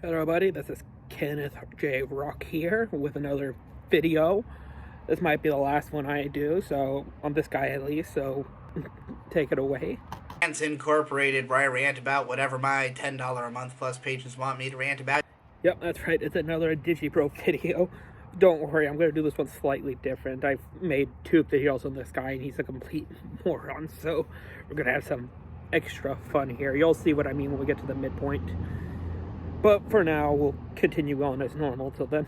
Hello everybody, this is Kenneth J. Rock here with another video. This might be the last one I do, so on this guy at least, so take it away. Rants Incorporated, where I rant about whatever my $10 a month plus patrons want me to rant about. Yep, that's right, it's another digibro video. Don't worry, I'm going to do this one slightly different. I've made 2 videos on this guy and he's a complete moron, so we're going to have some extra fun here. You'll see what I mean when we get to the midpoint. But for now, we'll continue on as normal till then.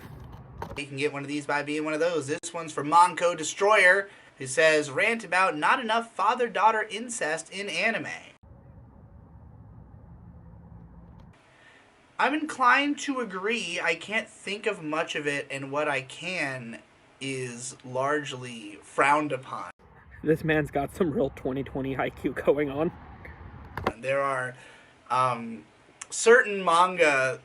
You can get one of these by being one of those. This one's from Monko Destroyer, who says, rant about not enough father-daughter incest in anime. I'm inclined to agree. I can't think of much of it, and what I can is largely frowned upon. This man's got some real 2020 IQ going on. There are certain manga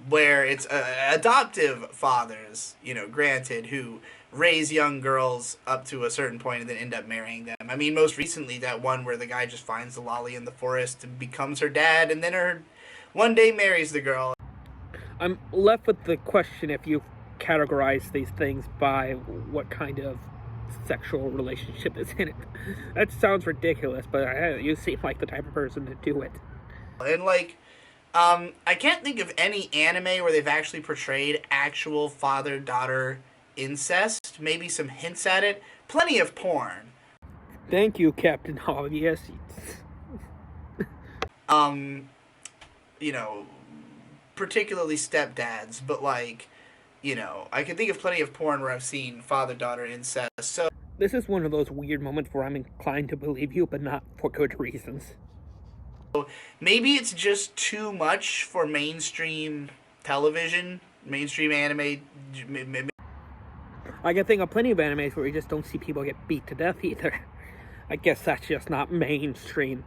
where it's adoptive fathers, granted, who raise young girls up to a certain point and then end up marrying them. I mean, most recently, that one where the guy just finds the lolly in the forest and becomes her dad, and then one day marries the girl. I'm left with the question if you categorize these things by what kind of sexual relationship is in it. That sounds ridiculous, but you seem like the type of person to do it. And I can't think of any anime where they've actually portrayed actual father-daughter incest. Maybe some hints at it. Plenty of porn. Thank you, Captain Obvious. Particularly stepdads, but I can think of plenty of porn where I've seen father-daughter incest. So this is one of those weird moments where I'm inclined to believe you, but not for good reasons. Maybe it's just too much for mainstream television, mainstream anime. I can think of plenty of animes where you just don't see people get beat to death either. I guess that's just not mainstream.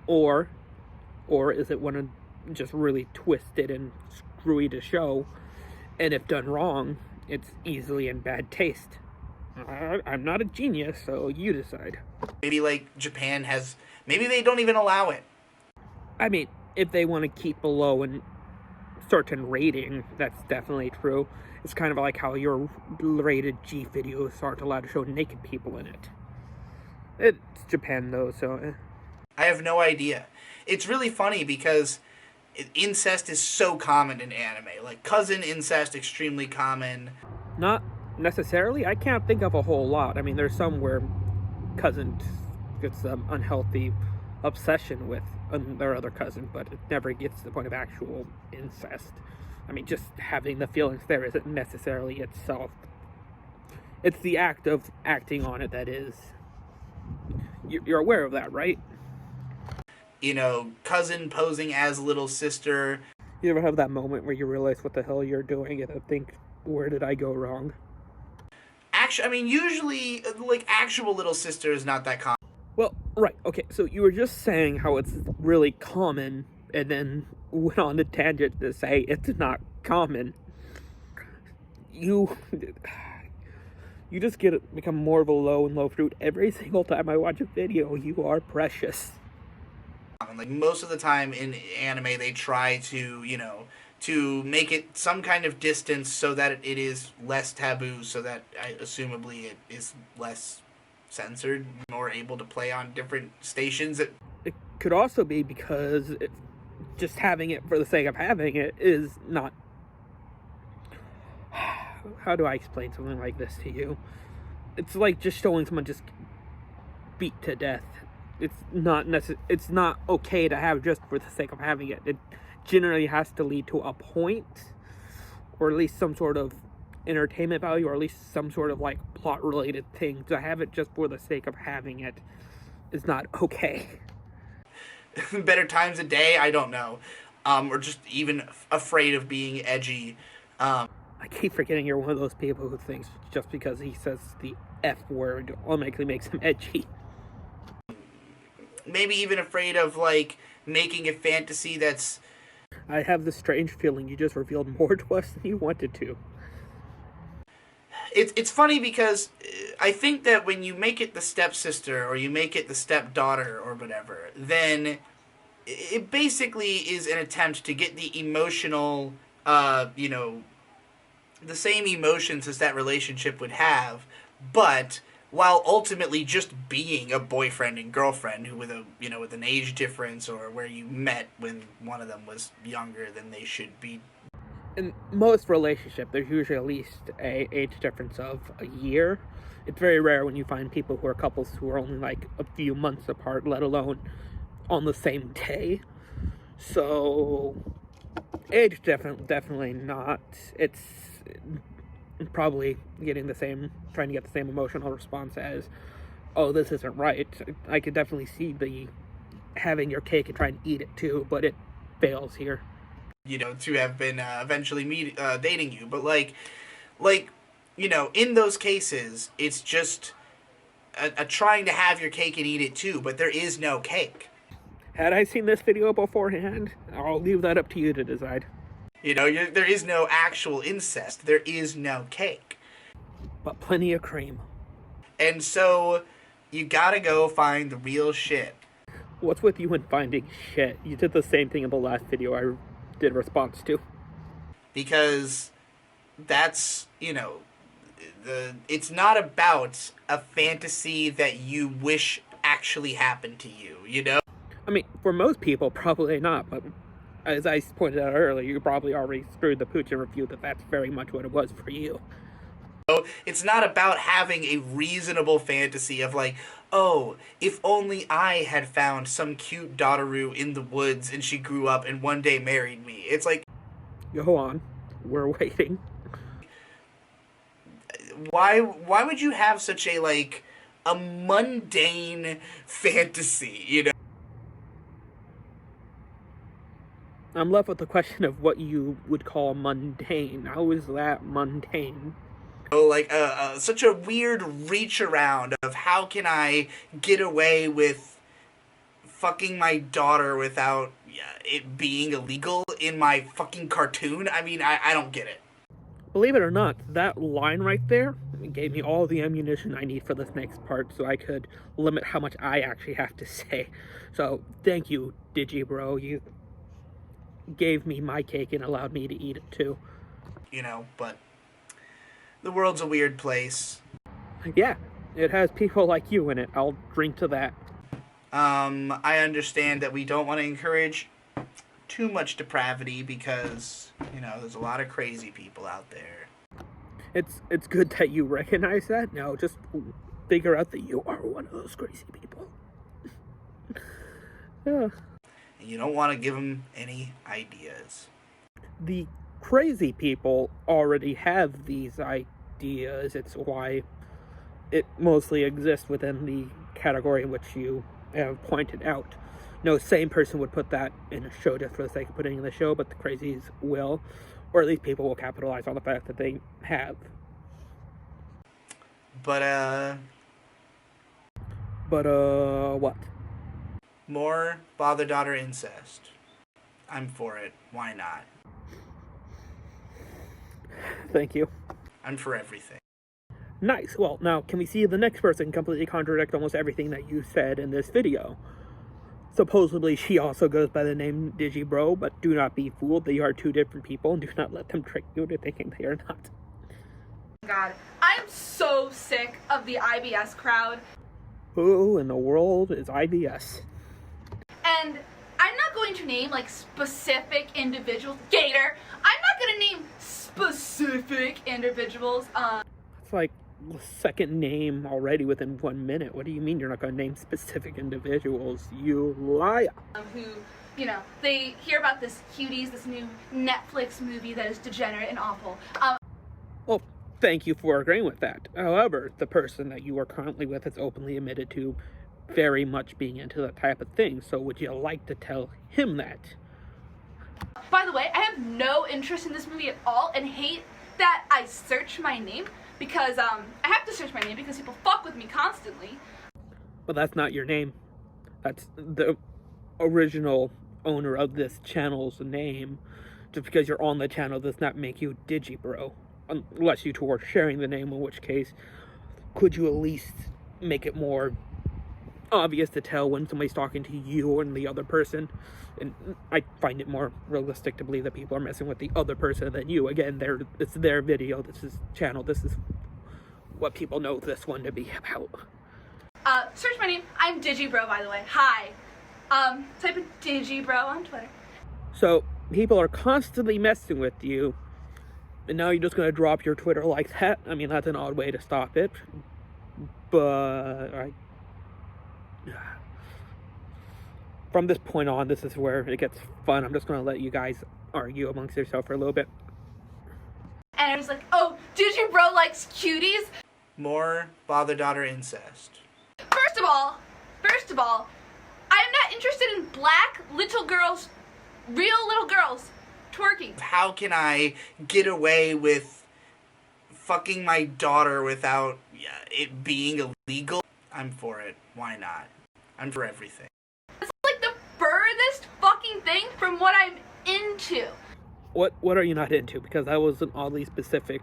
Or is it one of just really twisted and screwy to show, and if done wrong, it's easily in bad taste. I'm not a genius, so you decide. Maybe Japan has, maybe they don't even allow it. I mean, if they want to keep below a certain rating, that's definitely true. It's kind of like how your rated G videos aren't allowed to show naked people in it. It's Japan though, so I have no idea. It's really funny because incest is so common in anime. Cousin incest, extremely common. Not necessarily. I can't think of a whole lot. I mean, there's some where cousins get some unhealthy obsession with their other cousin, but it never gets to the point of actual incest. I mean, just having the feelings there isn't necessarily itself. It's the act of acting on it that is. You're aware of that, right? Cousin posing as little sister. You ever have that moment where you realize what the hell you're doing and think, where did I go wrong? Actually, I mean, usually, actual little sister is not that common. Well, right, okay, so you were just saying how it's really common, and then went on the tangent to say it's not common. You just become more of a low and low fruit every single time I watch a video. You are precious. Most of the time in anime, they try to, to make it some kind of distance so that it is less taboo, so that, assumably, it is less censored, more able to play on different stations. It could also be because just having it for the sake of having it is not... How do I explain something like this to you? It's like just showing someone just beat to death. It's not okay to have just for the sake of having it. It generally has to lead to a point, or at least some sort of entertainment value, or at least some sort of plot related thing. To have it just for the sake of having it is not okay. Better times a day, I don't know. Or just even afraid of being edgy. I keep forgetting you're one of those people who thinks just because he says the F word automatically makes him edgy. Maybe even afraid of making a fantasy that's... I have this strange feeling you just revealed more to us than you wanted to. It's funny because I think that when you make it the stepsister or you make it the stepdaughter or whatever, then it basically is an attempt to get the emotional, you know, the same emotions as that relationship would have, but while ultimately just being a boyfriend and girlfriend who with a with an age difference, or where you met when one of them was younger than they should be. In most relationships, there's usually at least a age difference of a year. It's very rare when you find people who are couples who are only like a few months apart, let alone on the same day. So age definitely not. It's probably trying to get the same emotional response as, oh, this isn't right. I could definitely see the having your cake and trying to eat it too, but it fails here. To have been eventually dating you, but like in those cases, it's just a trying to have your cake and eat it too, but there is no cake. Had I seen this video beforehand, I'll leave that up to you to decide. There is no actual incest. There is no cake. But plenty of cream. And so, you gotta go find the real shit. What's with you and finding shit? You did the same thing in the last video I did a response to. Because that's, it's not about a fantasy that you wish actually happened to you. I mean, for most people, probably not, but as I pointed out earlier, you probably already screwed the pooch and reviewed that that's very much what it was for you. It's not about having a reasonable fantasy of like, oh, if only I had found some cute daughteroo in the woods and she grew up and one day married me. It's like, go on, we're waiting. Why would you have such a mundane fantasy, I'm left with the question of what you would call mundane. How is that mundane? Such a weird reach around of how can I get away with fucking my daughter without it being illegal in my fucking cartoon? I mean, I don't get it. Believe it or not, that line right there gave me all the ammunition I need for this next part so I could limit how much I actually have to say. So, thank you, digibro. You gave me my cake and allowed me to eat it too. But the world's a weird place. Yeah, it has people like you in it. I'll drink to that. I understand that we don't want to encourage too much depravity because, there's a lot of crazy people out there. It's good that you recognize that. Now just figure out that you are one of those crazy people. Yeah. And you don't want to give them any ideas. The crazy people already have these ideas. It's why it mostly exists within the category in which you have pointed out. No sane person would put that in a show just for the sake of putting it in the show, but the crazies will, or at least people will capitalize on the fact that they have. But what? More father-daughter incest. I'm for it. Why not? Thank you. I'm for everything. Nice. Well, now, can we see the next person completely contradict almost everything that you said in this video? Supposedly, she also goes by the name digibro, but do not be fooled. They are two different people, and do not let them trick you into thinking they are not. God, I am so sick of the IBS crowd. Who in the world is IBS? And I'm not going to name, specific individuals. Gator! I'm not going to name specific individuals. It's like the second name already within 1 minute. What do you mean you're not going to name specific individuals? You liar. Who, they hear about this new Netflix movie that is degenerate and awful. Well, thank you for agreeing with that. However, the person that you are currently with has openly admitted to very much being into that type of thing, so would you like to tell him that? By the way, I have no interest in this movie at all and hate that I search my name because, I have to search my name because people fuck with me constantly. But that's not your name. That's the original owner of this channel's name. Just because you're on the channel does not make you digibro. Unless you two are sharing the name, in which case, could you at least make it more obvious to tell when somebody's talking to you and the other person. And I find it more realistic to believe that people are messing with the other person than you. Again, it's their video, this is channel, this is what people know this one to be about. Search my name. I'm digibro, by the way. Hi. Type in digibro on Twitter. So people are constantly messing with you, and now you're just going to drop your Twitter like that? I mean, that's an odd way to stop it, but from this point on, this is where it gets fun. I'm just going to let you guys argue amongst yourself for a little bit. And I was like, oh, digibro likes cuties? More father-daughter incest. First of all, I'm not interested in black little girls, real little girls, twerking. How can I get away with fucking my daughter without it being illegal? I'm for it. Why not? I'm for everything. It's like the furthest fucking thing from what I'm into. What are you not into? Because that was an oddly specific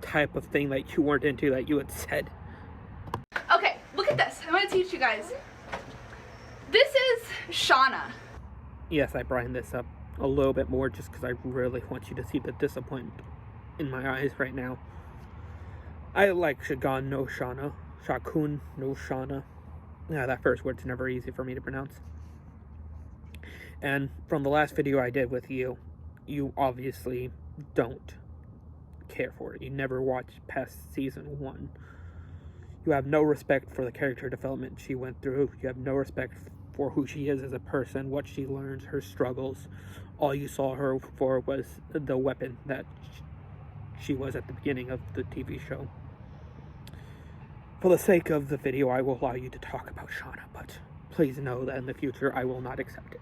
type of thing that you weren't into that you had said. Okay, look at this. I'm gonna teach you guys. This is Shauna. Yes, I brightened this up a little bit more just because I really want you to see the disappointment in my eyes right now. I like Shagun no Shauna. Shakun no Shauna. Yeah, that first word's never easy for me to pronounce. And from the last video I did with you, you obviously don't care for it. You never watched past season 1. You have no respect for the character development she went through. You have no respect for who she is as a person, what she learns, her struggles. All you saw her for was the weapon that she was at the beginning of the TV show. For the sake of the video, I will allow you to talk about Shauna, but please know that in the future I will not accept it.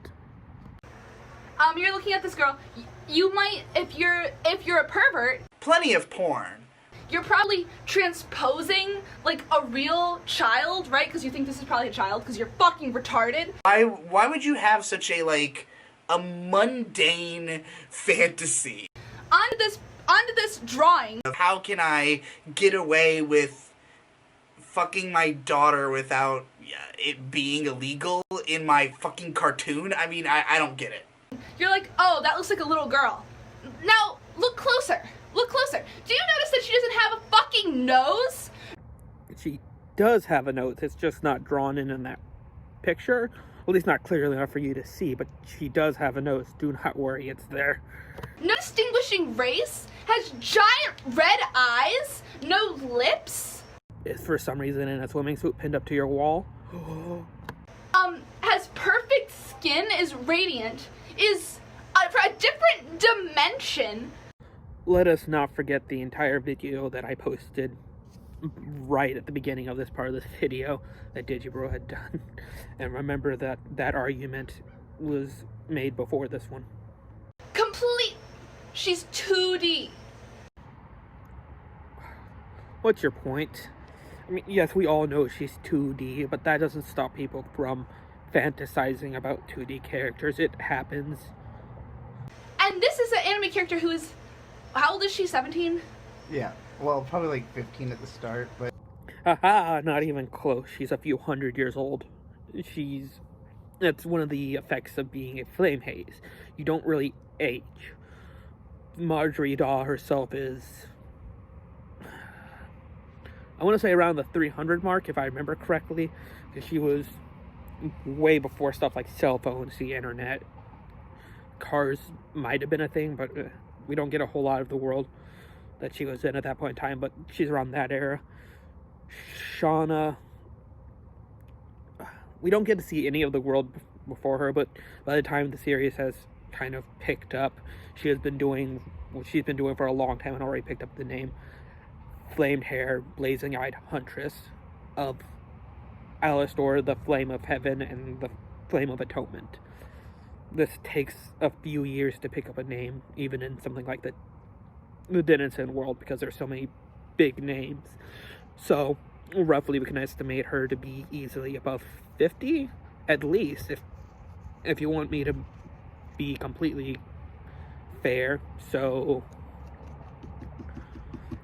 You're looking at this girl. You might, if you're a pervert, Plenty of porn. you're probably transposing like a real child, right? Because you think this is probably a child because you're fucking retarded. Why would you have such a mundane fantasy? Onto this drawing. How can I get away with fucking my daughter without it being illegal in my fucking cartoon? I mean, I don't get it. You're like, oh, that looks like a little girl. Now, look closer. Look closer. Do you notice that she doesn't have a fucking nose? She does have a nose. It's just not drawn in that picture. At least not clearly enough for you to see, but she does have a nose. Do not worry, it's there. No distinguishing race, has giant red eyes, no lips. Is for some reason in a swimming suit pinned up to your wall. Has perfect skin, is radiant, is for a different dimension. Let us not forget the entire video that I posted right at the beginning of this part of this video that digibro had done. And remember that that argument was made before this one. She's 2D. What's your point? I mean, yes, we all know she's 2D, but that doesn't stop people from fantasizing about 2D characters. It happens. And this is an anime character who is, how old is she, 17? Yeah, well, probably like 15 at the start, but... Haha, not even close. She's a few hundred years old. That's one of the effects of being a flame haze. You don't really age. Marjorie Daw herself is, I want to say around the 300 mark, if I remember correctly, because she was way before stuff like cell phones, the internet. Cars might have been a thing, but we don't get a whole lot of the world that she was in at that point in time, but she's around that era. Shauna, we don't get to see any of the world before her, but by the time the series has kind of picked up, she has been doing what she's been doing for a long time and already picked up the name Flamed Hair, Blazing-Eyed Huntress of Alastor, the Flame of Heaven, and the Flame of Atonement. This takes a few years to pick up a name, even in something like the Denizen world, because there's so many big names. So, roughly we can estimate her to be easily above 50, at least, if you want me to be completely fair. So,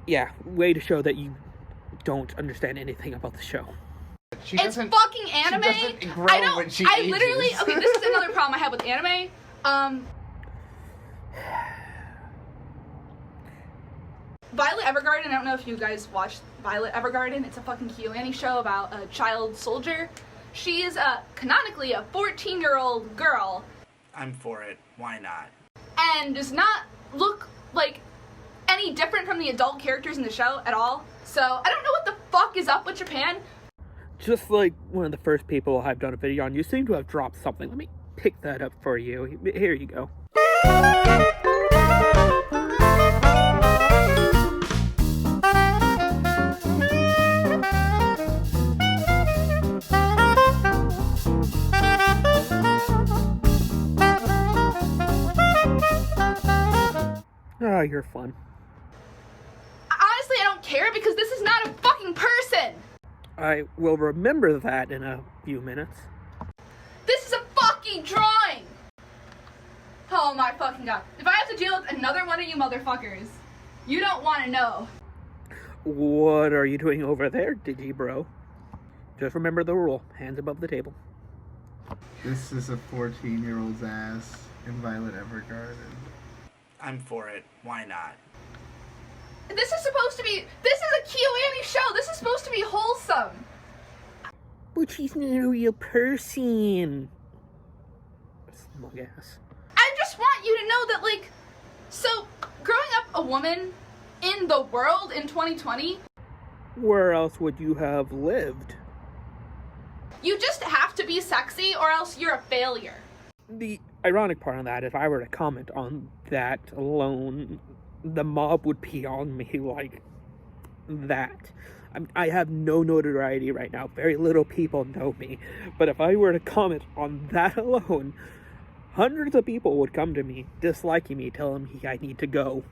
yeah, way to show that you don't understand anything about the show. She It's doesn't. fucking anime. She doesn't grow I don't. when she I ages. literally. Okay, this is another problem I have with anime. Violet Evergarden. I don't know if you guys watched Violet Evergarden. It's a fucking Kyoani show about a child soldier. She is canonically a 14-year-old girl. I'm for it. Why not? And does not look like any different from the adult characters in the show at all. So I don't know what the fuck is up with Japan. Just like one of the first people I've done a video on, you seem to have dropped something. Let me pick that up for you. Here you go. Oh, you're fun. Honestly, I don't care because this is not a fucking person. I will remember that in a few minutes. This is a fucking drawing. Oh my fucking god. If I have to deal with another one of you motherfuckers, you don't want to know. What are you doing over there, digibro? Just remember the rule. Hands above the table. This is a 14-year-old's ass in Violet Evergarden. I'm for it. Why not? This is supposed to be. This is a Kyoani show. This is supposed to be wholesome. But she's not a real person. Smug ass. I just want you to know that, like, so growing up a woman in the world in 2020, Where else would you have lived? you just have to be sexy or else you're a failure. The ironic part on that, if I were to comment on that alone, the mob would be on me like that. I have no notoriety right now. Very little people know me. But if I were to comment on that alone, hundreds of people would come to me, disliking me, telling me I need to go.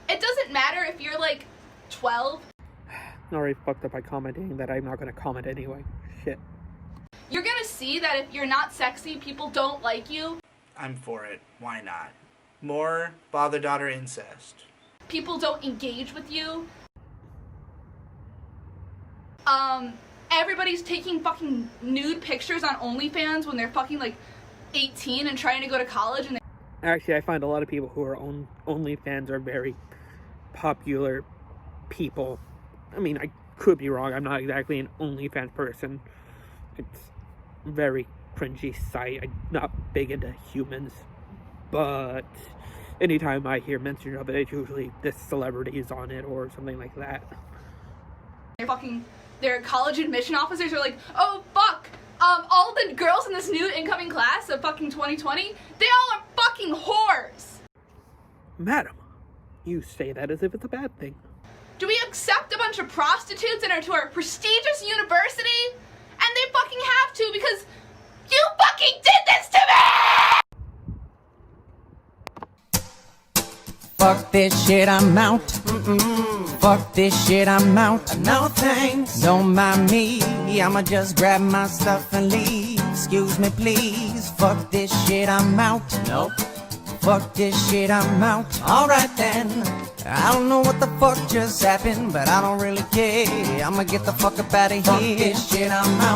It doesn't matter if you're like 12. I already fucked up by commenting that I'm not going to comment anyway. Shit. You're gonna see that if you're not sexy, people don't like you. I'm for it. Why not? More father-daughter incest. People don't engage with you. Everybody's taking fucking nude pictures on OnlyFans when they're fucking like 18 and trying to go to college and Actually, I find a lot of people who are OnlyFans are very popular people. I mean, I could be wrong. I'm not exactly an OnlyFans person. It's a very cringy site. I'm not big into humans. But anytime I hear mention of it, it's usually this celebrity is on it or something like that. their college admission officers are like, oh fuck, all the girls in this new incoming class of fucking 2020, they all are fucking whores. Madam, you say that as if it's a bad thing. Do we accept a bunch of prostitutes into our prestigious university? And they fucking have to because you fucking did this to me! Fuck this shit, I'm out. Fuck this shit, I'm out. No thanks. Don't mind me, I'ma just grab my stuff and leave. Excuse me, please. Fuck this shit, I'm out. Nope. Fuck this shit, I'm out. Alright then. I don't know what the fuck just happened, but I don't really care. I'ma get the fuck up out of here. Fuck this shit, I'm out.